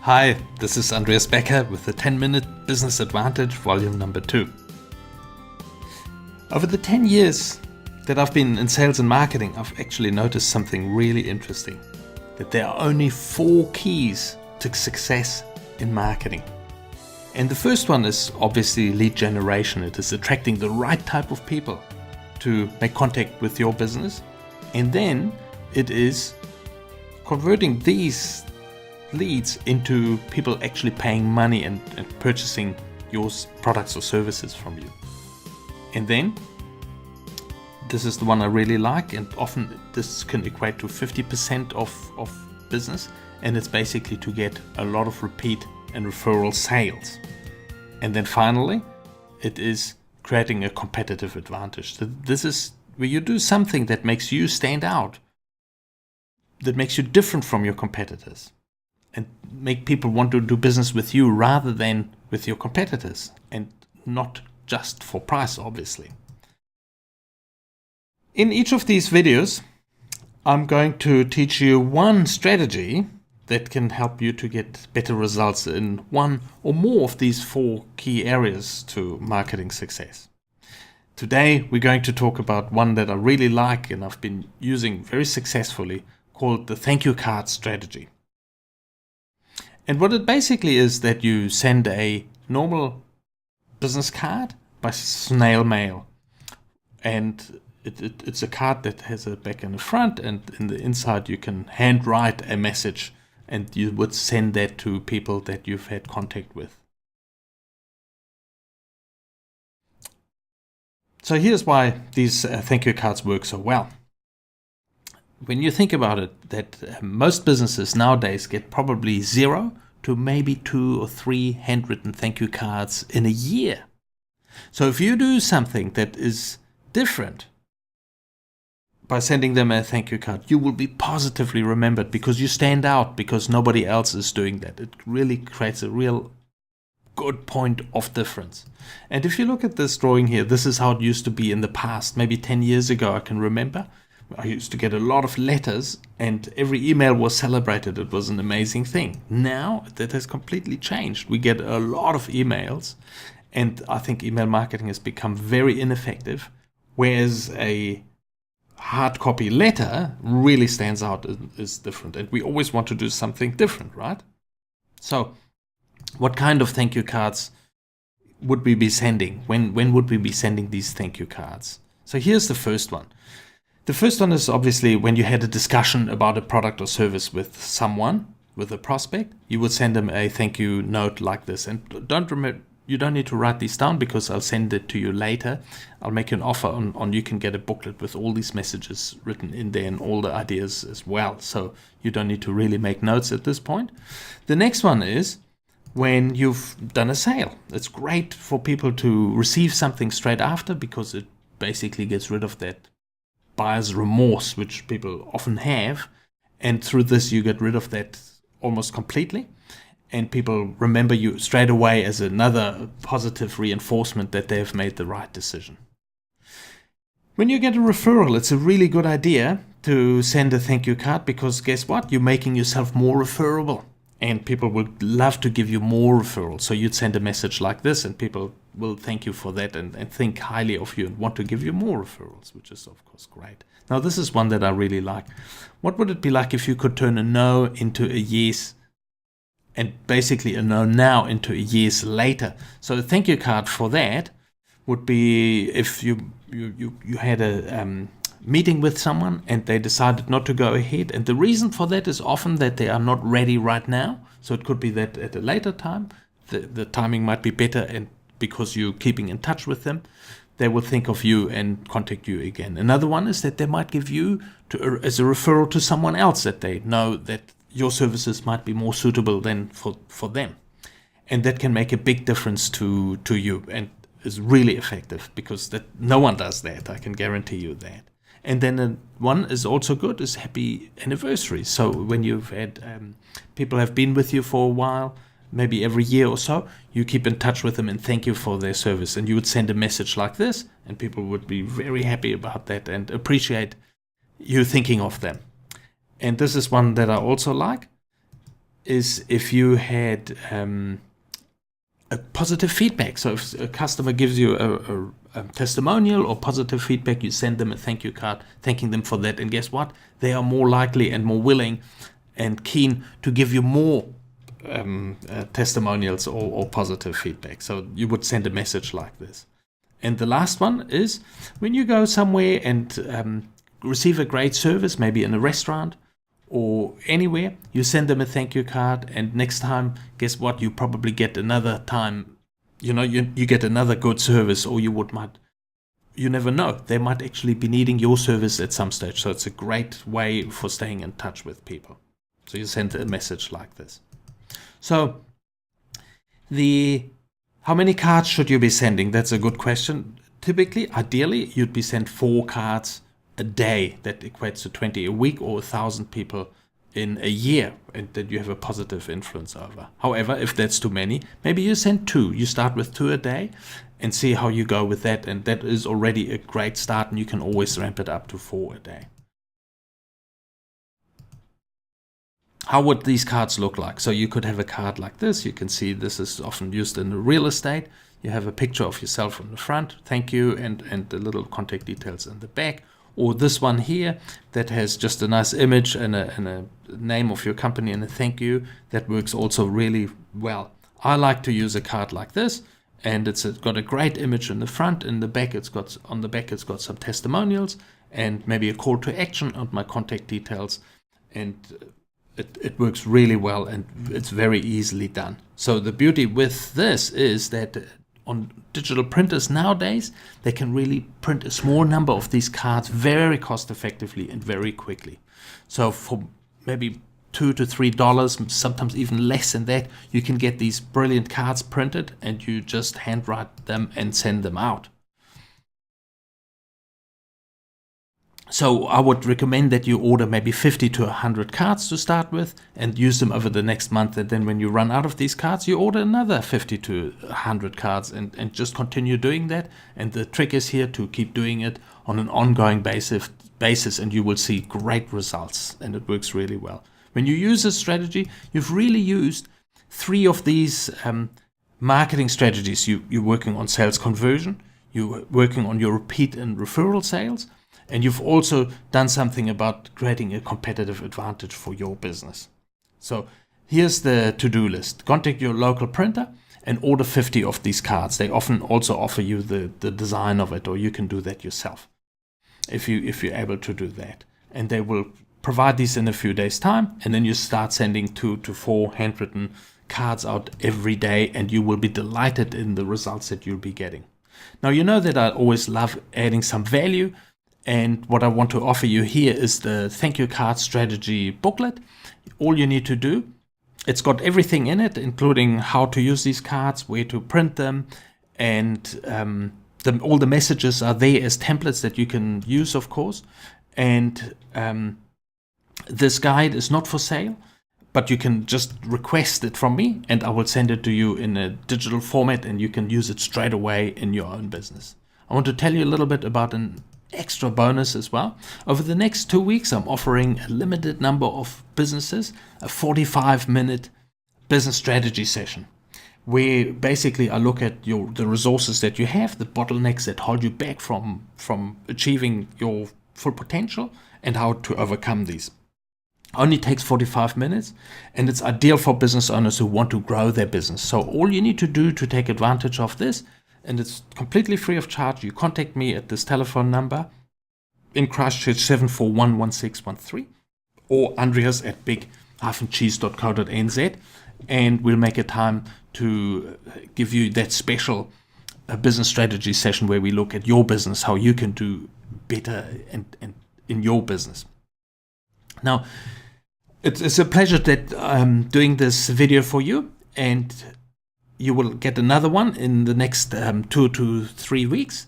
Hi, this is Andreas Becker with the 10-Minute Business Advantage Volume Number 2. Over the 10 years that I've been in sales and marketing, I've actually noticed something really interesting. That there are only 4 keys to success in marketing. And the first one is obviously lead generation. It is attracting the right type of people to make contact with your business. And then it is converting these leads into people actually paying money and purchasing your products or services from you. And then, this is the one I really like, and often this can equate to 50% of business, and it's basically to get a lot of repeat and referral sales. And then finally, it is creating a competitive advantage. So this is where you do something that makes you stand out, that makes you different from your competitors, and make people want to do business with you rather than with your competitors, and not just for price, obviously. In each of these videos, I'm going to teach you one strategy that can help you to get better results in one or more of these 4 key areas to marketing success. Today, we're going to talk about one that I really like and I've been using very successfully, called the thank you card strategy. And what it basically is that you send a normal business card by snail mail. And it's a card that has a back and a front, and in the inside you can handwrite a message, and you would send that to people that you've had contact with. So here's why these thank you cards work so well. When you think about it, that most businesses nowadays get probably 0 to maybe 2 or 3 handwritten thank you cards in a year. So if you do something that is different by sending them a thank you card, you will be positively remembered because you stand out, because nobody else is doing that. It really creates a real good point of difference. And if you look at this drawing here, this is how it used to be in the past. Maybe 10 years ago, I can remember. I used to get a lot of letters and every email was celebrated. It was an amazing thing. Now that has completely changed. We get a lot of emails, and I think email marketing has become very ineffective, whereas a hard copy letter really stands out, is different. And we always want to do something different, right? So what kind of thank you cards would we be sending? When would we be sending these thank you cards? So here's the first one. The first one is obviously when you had a discussion about a product or service with someone, with a prospect, you would send them a thank you note like this. And you don't need to write these down because I'll send it to you later. I'll make you an offer on you can get a booklet with all these messages written in there and all the ideas as well. So you don't need to really make notes at this point. The next one is when you've done a sale. It's great for people to receive something straight after because it basically gets rid of that buyer's remorse, which people often have, and through this you get rid of that almost completely, and people remember you straight away as another positive reinforcement that they've made the right decision. When you get a referral, it's a really good idea to send a thank you card, because guess what? You're making yourself more referable, and people would love to give you more referrals. So you'd send a message like this and people will thank you for that and think highly of you and want to give you more referrals, which is of course great. Now this is one that I really like. What would it be like if you could turn a no into a yes, and basically a no now into a yes later? So a thank you card for that would be if you had a meeting with someone and they decided not to go ahead, and the reason for that is often that they are not ready right now. So it could be that at a later time the timing might be better, and because you're keeping in touch with them, they will think of you and contact you again. Another one is that they might give you as a referral to someone else that they know that your services might be more suitable than for them, and that can make a big difference to you and is really effective, because that no one does that, I can guarantee you that. And then one is also good is happy anniversary. So when you've had people have been with you for a while, maybe every year or so, you keep in touch with them and thank you for their service. And you would send a message like this, and people would be very happy about that and appreciate you thinking of them. And this is one that I also like. is if you had a positive feedback. So if a customer gives you a testimonial or positive feedback, you send them a thank you card thanking them for that. And guess what? They are more likely and more willing and keen to give you more testimonials or positive feedback. So you would send a message like this. And the last one is when you go somewhere and receive a great service, maybe in a restaurant or anywhere, you send them a thank you card, and next time, guess what? You probably get another time, you get another good service, or you never know. They might actually be needing your service at some stage. So it's a great way for staying in touch with people. So you send a message like this. So how many cards should you be sending? That's a good question. Typically, ideally, you'd be sent 4 cards a day. That equates to 20 a week, or 1,000 people in a year, and that you have a positive influence over. However, if that's too many, maybe you send 2. You start with 2 a day and see how you go with that, and that is already a great start, and you can always ramp it up to 4 a day. How would these cards look like? So you could have a card like this. You can see this is often used in real estate. You have a picture of yourself on the front, thank you, and the little contact details in the back. Or this one here that has just a nice image and a name of your company and a thank you. That works also really well. I like to use a card like this, and it's got a great image in the front. In the back, it's got some testimonials and maybe a call to action on my contact details, and it works really well, and it's very easily done. So the beauty with this is that on digital printers nowadays, they can really print a small number of these cards very cost effectively and very quickly. So for maybe $2 to $3, sometimes even less than that, you can get these brilliant cards printed, and you just handwrite them and send them out. So I would recommend that you order maybe 50 to 100 cards to start with and use them over the next month. And then when you run out of these cards, you order another 50 to 100 cards and just continue doing that. And the trick is here to keep doing it on an ongoing basis, and you will see great results, and it works really well. When you use this strategy, you've really used 3 of these marketing strategies. You're working on sales conversion, you're working on your repeat and referral sales, and you've also done something about creating a competitive advantage for your business. So here's the to-do list. Contact your local printer and order 50 of these cards. They often also offer you the design of it, or you can do that yourself if you're able to do that. And they will provide these in a few days' time, and then you start sending 2 to 4 handwritten cards out every day, and you will be delighted in the results that you'll be getting. Now, you know that I always love adding some value. And what I want to offer you here is the Thank You Card Strategy booklet. All you need to do, it's got everything in it, including how to use these cards, where to print them, and all the messages are there as templates that you can use, of course. And this guide is not for sale, but you can just request it from me, and I will send it to you in a digital format, and you can use it straight away in your own business. I want to tell you a little bit about an extra bonus as well. Over the next 2 weeks, I'm offering a limited number of businesses a 45-minute business strategy session, where basically I look at the resources that you have, the bottlenecks that hold you back from achieving your full potential, and how to overcome these. Only takes 45 minutes, and it's ideal for business owners who want to grow their business. So all you need to do to take advantage of this, and it's completely free of charge, you contact me at this telephone number in Christchurch, 7411613, or Andreas at big-cheese.co.nz, and we'll make a time to give you that special business strategy session where we look at your business, how you can do better and in your business. Now, it's a pleasure that I'm doing this video for you, and you will get another one in the next 2 to 3 weeks,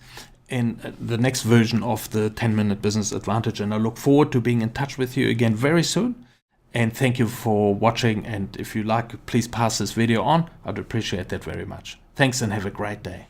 in the next version of the 10-Minute Business Advantage. And I look forward to being in touch with you again very soon. And thank you for watching. And if you like, please pass this video on. I'd appreciate that very much. Thanks, and have a great day.